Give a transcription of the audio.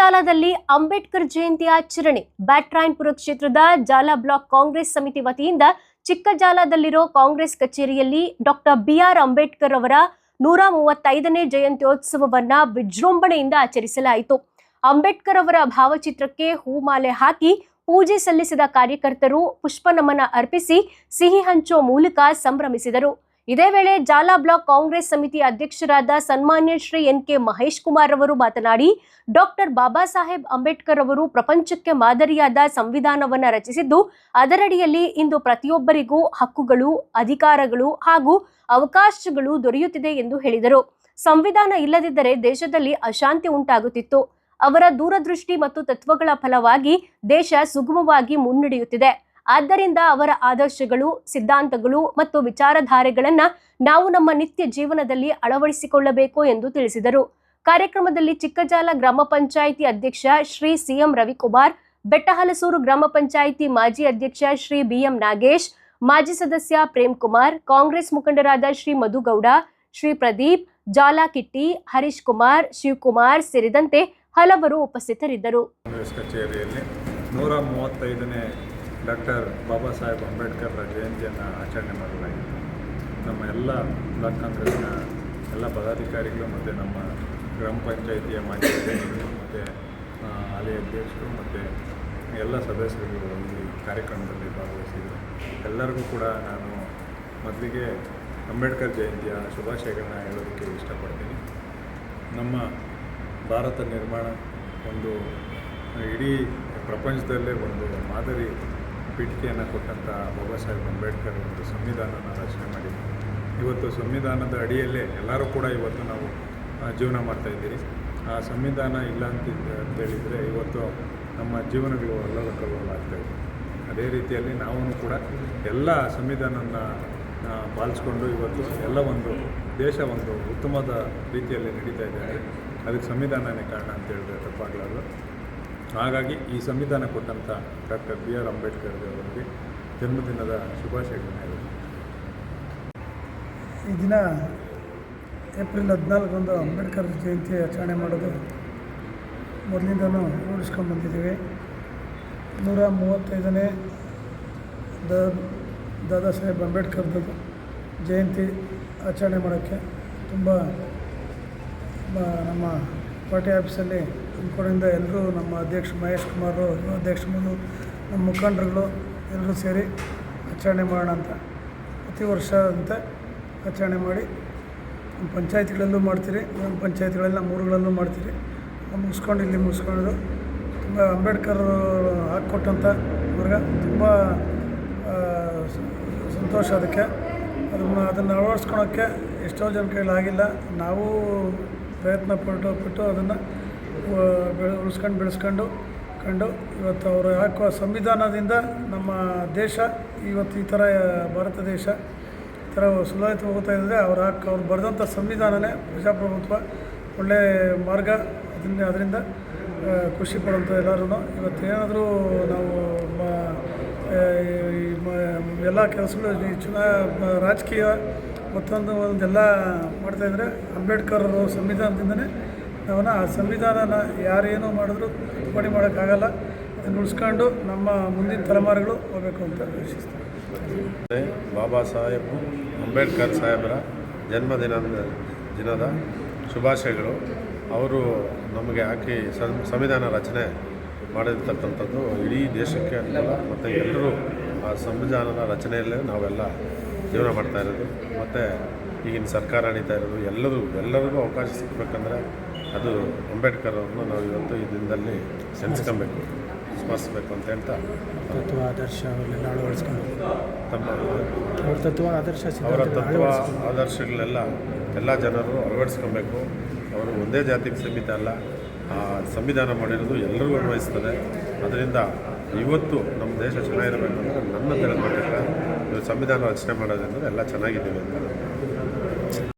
ಚಿಕ್ಕಜಾಲದಲ್ಲಿ ಅಂಬೇಡ್ಕರ್ ಜಯಂತಿ ಆಚರಣೆ. ಬ್ಯಾಟರಾಯನಪುರ ಕ್ಷೇತ್ರದ ಜಾಲ ಬ್ಲಾಕ್ ಕಾಂಗ್ರೆಸ್ ಸಮಿತಿ ವತಿಯಿಂದ ಚಿಕ್ಕಜಾಲದಲ್ಲಿರೋ ಕಾಂಗ್ರೆಸ್ ಕಚೇರಿಯಲ್ಲಿ ಡಾಕ್ಟರ್ ಬಿ.ಆರ್. ಅಂಬೇಡ್ಕರ್ ಅವರ 135ನೇ ಜಯಂತ್ಯೋತ್ಸವವನ್ನ ವಿಜೃಂಭಣೆಯಿಂದ ಆಚರಿಸಲಾಯಿತು. ಅಂಬೇಡ್ಕರ್ ಅವರ ಭಾವಚಿತ್ರಕ್ಕೆ ಹೂಮಾಲೆ ಹಾಕಿ ಪೂಜೆ ಸಲ್ಲಿಸಿದ ಕಾರ್ಯಕರ್ತರು ಪುಷ್ಪನಮನ ಅರ್ಪಿಸಿ ಸಿಹಿ ಹಂಚೋ ಮೂಲಕ ಸಂಭ್ರಮಿಸಿದರು. ಇದೇ ವೇಳೆ ಜಾಲ ಬ್ಲಾಕ್ ಕಾಂಗ್ರೆಸ್ ಸಮಿತಿ ಅಧ್ಯಕ್ಷರಾದ ಸನ್ಮಾನ್ಯ ಶ್ರೀ ಎನ್.ಕೆ. ಮಹೇಶ್ ಕುಮಾರ್ ಅವರು ಮಾತನಾಡಿ, ಡಾಕ್ಟರ್ ಬಾಬಾ ಸಾಹೇಬ್ ಅಂಬೇಡ್ಕರ್ ಅವರು ಪ್ರಪಂಚಕ್ಕೆ ಮಾದರಿಯಾದ ಸಂವಿಧಾನವನ್ನು ರಚಿಸಿದ್ದು, ಅದರಡಿಯಲ್ಲಿ ಇಂದು ಪ್ರತಿಯೊಬ್ಬರಿಗೂ ಹಕ್ಕುಗಳು, ಅಧಿಕಾರಗಳು ಹಾಗೂ ಅವಕಾಶಗಳು ದೊರೆಯುತ್ತಿದೆ ಎಂದು ಹೇಳಿದರು. ಸಂವಿಧಾನ ಇಲ್ಲದಿದ್ದರೆ ದೇಶದಲ್ಲಿ ಅಶಾಂತಿ ಉಂಟಾಗುತ್ತಿತ್ತು. ಅವರ ದೂರದೃಷ್ಟಿ ಮತ್ತು ತತ್ವಗಳ ಫಲವಾಗಿ ದೇಶ ಸುಗಮವಾಗಿ ಮುನ್ನಡೆಯುತ್ತಿದೆ. ಆದ್ದರಿಂದ ಅವರ ಆದರ್ಶಗಳು, ಸಿದ್ಧಾಂತಗಳು ಮತ್ತು ವಿಚಾರಧಾರೆಗಳನ್ನು ನಾವು ನಮ್ಮ ನಿತ್ಯ ಜೀವನದಲ್ಲಿ ಅಳವಡಿಸಿಕೊಳ್ಳಬೇಕು ಎಂದು ತಿಳಿಸಿದರು. ಕಾರ್ಯಕ್ರಮದಲ್ಲಿ ಚಿಕ್ಕಜಾಲ ಗ್ರಾಮ ಪಂಚಾಯಿತಿ ಅಧ್ಯಕ್ಷ ಶ್ರೀ ಸಿ.ಎಂ. ರವಿಕುಮಾರ್, ಬೆಟ್ಟಹಲಸೂರು ಗ್ರಾಮ ಪಂಚಾಯಿತಿ ಮಾಜಿ ಅಧ್ಯಕ್ಷ ಶ್ರೀ ಬಿ.ಎಂ. ನಾಗೇಶ್, ಮಾಜಿ ಸದಸ್ಯ ಪ್ರೇಮ್ ಕುಮಾರ್, ಕಾಂಗ್ರೆಸ್ ಮುಖಂಡರಾದ ಶ್ರೀ ಮಧುಗೌಡ, ಶ್ರೀ ಪ್ರದೀಪ್, ಜಾಲ ಕಿಟ್ಟಿ, ಹರೀಶ್ ಕುಮಾರ್, ಶಿವಕುಮಾರ್ ಸೇರಿದಂತೆ ಹಲವರು ಉಪಸ್ಥಿತರಿದ್ದರು. ಕಾಂಗ್ರೆಸ್ ಕಚೇರಿಯಲ್ಲಿ 135ನೇ ಡಾಕ್ಟರ್ ಬಾಬಾ ಸಾಹೇಬ್ ಅಂಬೇಡ್ಕರ್ ಜಯಂತಿಯನ್ನು ಆಚರಣೆ ಮಾಡಲಾಗಿತ್ತು. ನಮ್ಮ ಎಲ್ಲ ಬ್ಲಾಕ್ ಕಾಂಗ್ರೆಸ್ನ ಎಲ್ಲ ಪದಾಧಿಕಾರಿಗಳು ಮತ್ತು ನಮ್ಮ ಗ್ರಾಮ ಪಂಚಾಯಿತಿಯ ಮಾಜಿ ಅಧ್ಯಕ್ಷರು ಮತ್ತು ಹಾಲಿ ಅಧ್ಯಕ್ಷರು ಮತ್ತು ಎಲ್ಲ ಸದಸ್ಯರು ಈ ಕಾರ್ಯಕ್ರಮದಲ್ಲಿ ಭಾಗವಹಿಸಿದರು. ಎಲ್ಲರಿಗೂ ಕೂಡ ನಾನು ಮೊದಲಿಗೆ ಅಂಬೇಡ್ಕರ್ ಜಯಂತಿಯ ಶುಭಾಶಯಗಳನ್ನ ಹೇಳೋದಕ್ಕೆ ಇಷ್ಟಪಡ್ತೀನಿ. ನಮ್ಮ ಭಾರತ ನಿರ್ಮಾಣ ಒಂದು ಇಡೀ ಪ್ರಪಂಚದಲ್ಲೇ ಒಂದು ಮಾದರಿ ಪೀಠಿಕೆಯನ್ನು ಕೊಟ್ಟಂಥ ಬಾಬಾ ಸಾಹೇಬ್ ಅಂಬೇಡ್ಕರ್ ಒಂದು ಸಂವಿಧಾನನ ರಚನೆ ಮಾಡಿದ್ರು. ಇವತ್ತು ಸಂವಿಧಾನದ ಅಡಿಯಲ್ಲೇ ಎಲ್ಲರೂ ಕೂಡ ಇವತ್ತು ನಾವು ಜೀವನ ಮಾಡ್ತಾಯಿದ್ದೀರಿ. ಆ ಸಂವಿಧಾನ ಇಲ್ಲ ಅಂತೇಳಿದರೆ ಇವತ್ತು ನಮ್ಮ ಜೀವನಗಳು ಅಲ್ಲೋಲಕಲ್ಲೋಲಾಗ್ತಾಯಿದೆ. ಅದೇ ರೀತಿಯಲ್ಲಿ ನಾವು ಕೂಡ ಎಲ್ಲ ಸಂವಿಧಾನನ ಪಾಲಿಸ್ಕೊಂಡು ಇವತ್ತು ಎಲ್ಲ ಒಂದು ದೇಶ ಒಂದು ಉತ್ತಮವಾದ ರೀತಿಯಲ್ಲಿ ನಡೀತಾ ಇದೆ. ಅದಕ್ಕೆ ಸಂವಿಧಾನನೇ ಕಾರಣ ಅಂತ ಹೇಳಿದ್ರೆ ತಪ್ಪಾಗಲಾರದು. ಹಾಗಾಗಿ ಈ ಸಂವಿಧಾನ ಕೊಟ್ಟಂಥ ಡಾಕ್ಟರ್ ಬಿ.ಆರ್. ಅಂಬೇಡ್ಕರ್ ಅವರಿಗೆ ಜನ್ಮದಿನದ ಶುಭಾಶಯಗಳನ್ನ ಹೇಳಿದರು. ಈ ದಿನ ಏಪ್ರಿಲ್ 14ರಂದು ಅಂಬೇಡ್ಕರ್ ಜಯಂತಿ ಆಚರಣೆ ಮಾಡೋದು ಮೊದಲಿಂದನೂ ರೂಢಿಸ್ಕೊಂಡು ಬಂದಿದ್ದೀವಿ. 135ನೇ ದಾದಾ ಸಾಹೇಬ್ ಅಂಬೇಡ್ಕರ್ದು ಜಯಂತಿ ಆಚರಣೆ ಮಾಡೋಕ್ಕೆ ತುಂಬ ನಮ್ಮ ಪಾರ್ಟಿ ಆಫೀಸಲ್ಲಿ ಕಡೆಯಿಂದ ಎಲ್ಲರೂ ನಮ್ಮ ಅಧ್ಯಕ್ಷ ಮಹೇಶ್ ಕುಮಾರ್, ಅಧ್ಯಕ್ಷ ಮಧು, ನಮ್ಮ ಮುಖಂಡರುಗಳು ಎಲ್ಲರೂ ಸೇರಿ ಆಚರಣೆ ಮಾಡೋಣ ಅಂತ ಪ್ರತಿ ವರ್ಷ ಅಂತ ಆಚರಣೆ ಮಾಡಿ ನಮ್ಮ ಪಂಚಾಯತಿಗಳಲ್ಲೂ ಮಾಡ್ತೀರಿ, ನಮ್ಮ ಪಂಚಾಯತಿಗಳೆಲ್ಲ ಮೂರುಗಳಲ್ಲೂ ಮಾಡ್ತೀರಿ. ಮುಗಿಸ್ಕೊಂಡು ಇಲ್ಲಿ ಮುಗಿಸ್ಕೊಂಡು ತುಂಬ ಅಂಬೇಡ್ಕರ್ ಹಾಕ್ಕೊಟ್ಟಂಥ ವರ್ಗ ತುಂಬ ಸಂತೋಷ. ಅದಕ್ಕೆ ಅದನ್ನು ಅಳವಡಿಸ್ಕೊಳೋಕ್ಕೆ ಎಷ್ಟೋ ಜನ ಕೈಲಾಗಿಲ್ಲ. ನಾವು ಪ್ರಯತ್ನ ಪಟ್ಟು ಅದನ್ನು ಬೆಳೆಸ್ಕೊಂಡು ಇವತ್ತು ಅವರು ಹಾಕುವ ಸಂವಿಧಾನದಿಂದ ನಮ್ಮ ದೇಶ ಇವತ್ತು ಈ ಥರ ಭಾರತ ದೇಶ ಈ ಥರ ಸುಧಾರಿತ ಹೋಗ್ತಾ ಇದ್ದರೆ ಅವ್ರು ಬರೆದಂಥ ಸಂವಿಧಾನನೇ ಪ್ರಜಾಪ್ರಭುತ್ವ ಒಳ್ಳೆಯ ಮಾರ್ಗ. ಅದರಿಂದ ಖುಷಿ ಪಡುವಂಥ ಎಲ್ಲರೂ ಇವತ್ತೇನಾದರೂ ನಾವು ಎಲ್ಲ ಕೆಲಸಗಳು ರಾಜಕೀಯ ಒಂದೆಲ್ಲ ಮಾಡ್ತಾಯಿದ್ರೆ ಅಂಬೇಡ್ಕರ್ ಸಂವಿಧಾನದಿಂದನೇ ನಾವನ್ನ ಆ ಸಂವಿಧಾನನ ಯಾರೇನೋ ಮಾಡಿದ್ರು ತಿದ್ದುಪಡಿ ಮಾಡೋಕ್ಕಾಗಲ್ಲ. ಅದನ್ನು ಉಳಿಸ್ಕೊಂಡು ನಮ್ಮ ಮುಂದಿನ ತಲೆಮಾರುಗಳು ಹೋಗಬೇಕು ಅಂತ ಆಶಿಸ್ತೀನಿ. ಬಾಬಾ ಸಾಹೇಬ್ ಅಂಬೇಡ್ಕರ್ ಸಾಹೇಬರ ದಿನದ ಶುಭಾಶಯಗಳು. ಅವರು ನಮಗೆ ಹಾಕಿ ಸಂವಿಧಾನ ರಚನೆ ಮಾಡಿರ್ತಕ್ಕಂಥದ್ದು ಇಡೀ ದೇಶಕ್ಕೆ ಅನುಕೂಲ. ಮತ್ತು ಎಲ್ಲರೂ ಆ ಸಂವಿಧಾನದ ರಚನೆಯಲ್ಲೇ ನಾವೆಲ್ಲ ಜೀವನ ಮಾಡ್ತಾ ಇರೋದು. ಮತ್ತು ಈಗಿನ ಸರ್ಕಾರ ನಡೀತಾ ಇರೋದು ಎಲ್ಲರಿಗೂ ಅವಕಾಶ ಸಿಗಬೇಕಂದ್ರೆ ಅದು ಅಂಬೇಡ್ಕರ್ ಅವ್ರನ್ನ ನಾವು ಇವತ್ತು ಈ ದಿನದಲ್ಲಿ ನೆನೆಸ್ಕೊಬೇಕು, ಸ್ಮರಿಸಬೇಕು ಅಂತ ಹೇಳ್ತಾ ತತ್ವ ಆದರ್ಶ ಅವನ್ನೆಲ್ಲ ಅಳವಡಿಸ್ಕೊಂಡು ಅವರ ತತ್ವ ಆದರ್ಶಗಳನ್ನೆಲ್ಲ ಎಲ್ಲ ಜನರು ಅಳವಡಿಸ್ಕೊಬೇಕು. ಅವರು ಒಂದೇ ಜಾತಿಗೆ ಸೀಮಿತ ಅಲ್ಲ, ಆ ಸಂವಿಧಾನ ಮಾಡಿರೋದು ಎಲ್ಲರಿಗೂ ಅನ್ವಯಿಸ್ತದೆ. ಅದರಿಂದ ಇವತ್ತು ನಮ್ಮ ದೇಶ ಚೆನ್ನಾಗಿರಬೇಕು ಅಂದರೆ ನನ್ನ ತಿಳಿದ್ಬಿಟ್ಟಿಲ್ಲ. ಸಂವಿಧಾನ ರಚನೆ ಮಾಡೋದ್ರಿಂದ ಎಲ್ಲ ಚೆನ್ನಾಗಿದ್ದೀವಿ ಅಂತ.